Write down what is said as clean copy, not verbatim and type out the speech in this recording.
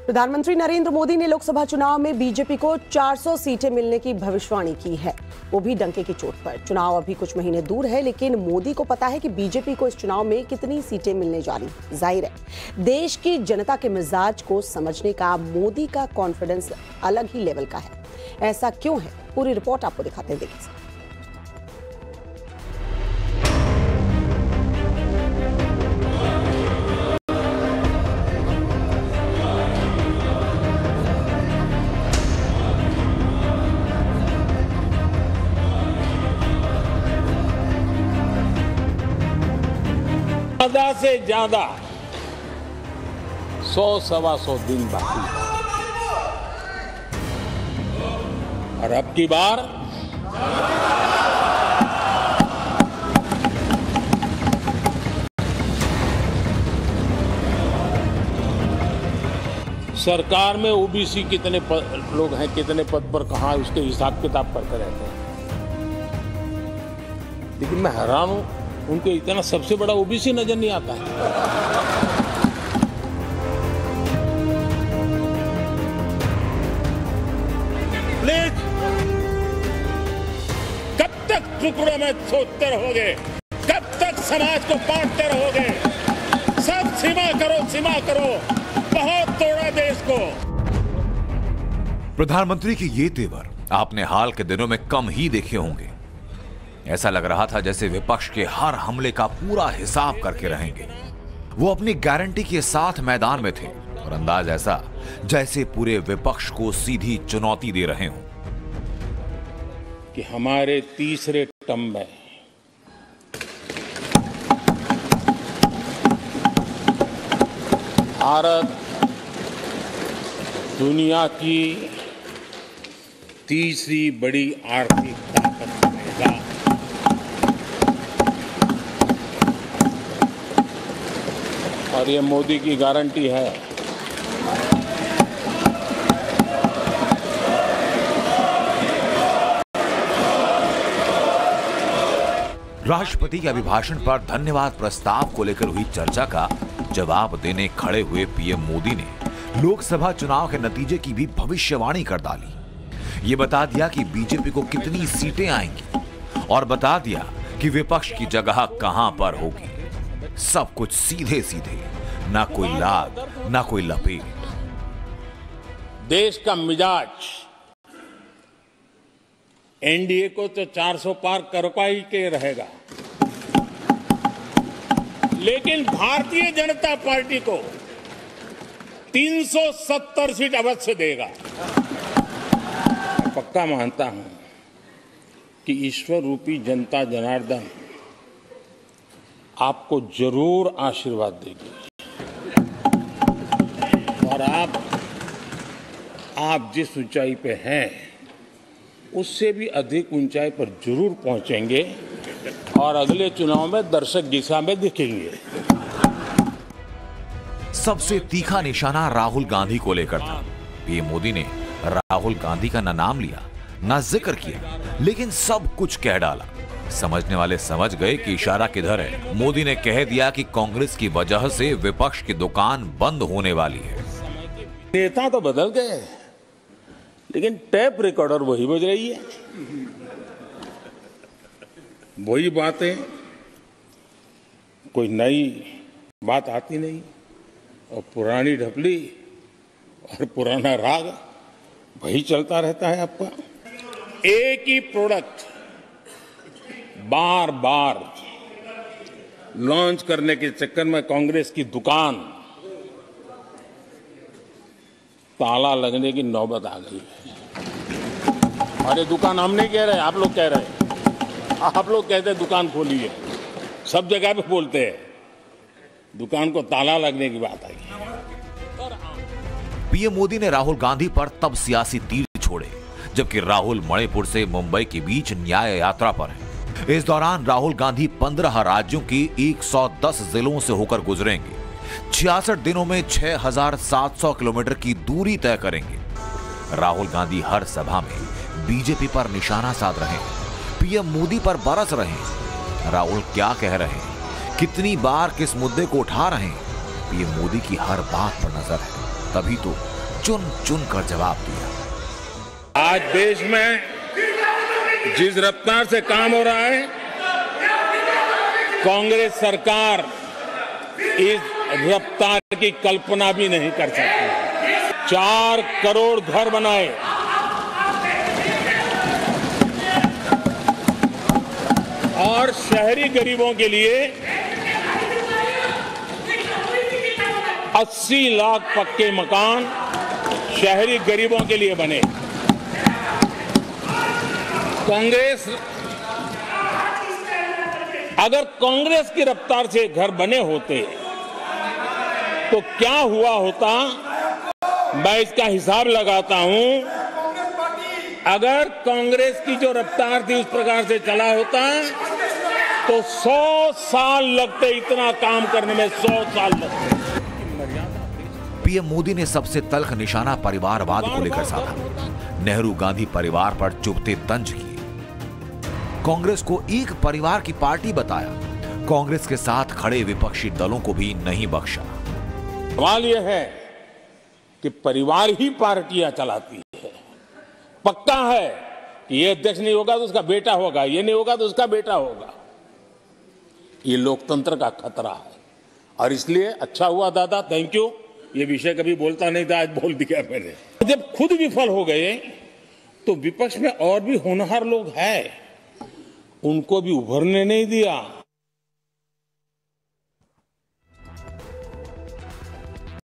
प्रधानमंत्री नरेंद्र मोदी ने लोकसभा चुनाव में बीजेपी को 400 सीटें मिलने की भविष्यवाणी की है, वो भी डंके की चोट पर। चुनाव अभी कुछ महीने दूर है, लेकिन मोदी को पता है कि बीजेपी को इस चुनाव में कितनी सीटें मिलने जा रही। जाहिर है देश की जनता के मिजाज को समझने का मोदी का कॉन्फिडेंस अलग ही लेवल का है। ऐसा क्यों है, पूरी रिपोर्ट आपको दिखाते हैं, देखिए। ज्यादा से ज्यादा 100-125 दिन बाकी और अब की बार सरकार में ओबीसी कितने लोग हैं, कितने पद पर कहां, उसके हिसाब किताब करते रहते हैं। लेकिन मैं हैरान हूं, उनको इतना सबसे बड़ा ओबीसी नजर नहीं आता है। प्लीज, कब तक टुकड़ों में सोचते रहोगे? कब तक समाज को बांटते रहोगे? सब सीमा करो, सीमा करो। बहुत तोड़ा देश को। प्रधानमंत्री की ये तेवर आपने हाल के दिनों में कम ही देखे होंगे। ऐसा लग रहा था जैसे विपक्ष के हर हमले का पूरा हिसाब करके रहेंगे। वो अपनी गारंटी के साथ मैदान में थे और अंदाज ऐसा जैसे पूरे विपक्ष को सीधी चुनौती दे रहे हों कि हमारे तीसरे टर्म में भारत दुनिया की तीसरी बड़ी आर्थिक ताकत बनेगा। और ये मोदी की गारंटी है। राष्ट्रपति के अभिभाषण पर धन्यवाद प्रस्ताव को लेकर हुई चर्चा का जवाब देने खड़े हुए पीएम मोदी ने लोकसभा चुनाव के नतीजे की भी भविष्यवाणी कर डाली। ये बता दिया कि बीजेपी को कितनी सीटें आएंगी और बता दिया कि विपक्ष की जगह कहां पर होगी। सब कुछ सीधे सीधे, ना कोई लाग, ना कोई लपेट। देश का मिजाज एनडीए को तो 400 पार करवा ही के रहेगा, लेकिन भारतीय जनता पार्टी को 370 सीट अवश्य देगा। पक्का मानता हूं कि ईश्वर रूपी जनता जनार्दन आपको जरूर आशीर्वाद देगी और आप जिस ऊंचाई पे हैं उससे भी अधिक ऊंचाई पर जरूर पहुंचेंगे और अगले चुनाव में दर्शक दिशा में दिखेंगे। सबसे तीखा निशाना राहुल गांधी को लेकर था। पीएम मोदी ने राहुल गांधी का न नाम लिया, न जिक्र किया, लेकिन सब कुछ कह डाला। समझने वाले समझ गए कि इशारा किधर है। मोदी ने कह दिया कि कांग्रेस की वजह से विपक्ष की दुकान बंद होने वाली है। नेता तो बदल गए, लेकिन टेप रिकॉर्डर वही बज रही है, वही बातें, कोई नई बात आती नहीं और पुरानी ढपली और पुराना राग वही चलता रहता है। आपका एक ही प्रोडक्ट बार बार लॉन्च करने के चक्कर में कांग्रेस की दुकान ताला लगने की नौबत आ गई है। और ये दुकान हम नहीं कह रहे, आप लोग कह रहे हैं। आप लोग कहते हैं दुकान खोली है, सब जगह पे बोलते हैं, दुकान को ताला लगने की बात आई। पीएम मोदी ने राहुल गांधी पर तब सियासी तीर छोड़े जबकि राहुल मणिपुर से मुंबई के बीच न्याय यात्रा पर है। इस दौरान राहुल गांधी 15 राज्यों की 110 जिलों से होकर गुजरेंगे। 66 दिनों में 6,700 किलोमीटर की दूरी तय करेंगे। राहुल गांधी हर सभा में बीजेपी पर निशाना साध रहे हैं, पीएम मोदी पर बरस रहे हैं। राहुल क्या कह रहे हैं, कितनी बार किस मुद्दे को उठा रहे हैं, पीएम मोदी की हर बात पर नजर है। तभी तो चुन चुन कर जवाब दिया। आज देश में जिस रफ्तार से काम हो रहा है, कांग्रेस सरकार इस रफ्तार की कल्पना भी नहीं कर सकती। 4 करोड़ घर बनाए, और शहरी गरीबों के लिए 80 लाख पक्के मकान शहरी गरीबों के लिए बने। कांग्रेस, अगर कांग्रेस की रफ्तार से घर बने होते तो क्या हुआ होता, मैं इसका हिसाब लगाता हूं। अगर कांग्रेस की जो रफ्तार थी उस प्रकार से चला होता तो 100 साल लगते, इतना काम करने में 100 साल लगते। पीएम मोदी ने सबसे तल्ख निशाना परिवारवाद को लेकर साधा। नेहरू गांधी परिवार पर चुभते तंज किए, कांग्रेस को एक परिवार की पार्टी बताया, कांग्रेस के साथ खड़े विपक्षी दलों को भी नहीं बख्शा। सवाल यह है कि परिवार ही पार्टियां चलाती है। पक्का है कि ये अध्यक्ष नहीं होगा तो उसका बेटा होगा, ये नहीं होगा तो उसका बेटा होगा। ये लोकतंत्र का खतरा है, और इसलिए अच्छा हुआ दादा, थैंक यू। ये विषय कभी बोलता नहीं था, आज बोल दिया मैंने। जब खुद विफल हो गए तो विपक्ष में और भी होनहार लोग हैं, उनको भी उभरने नहीं दिया।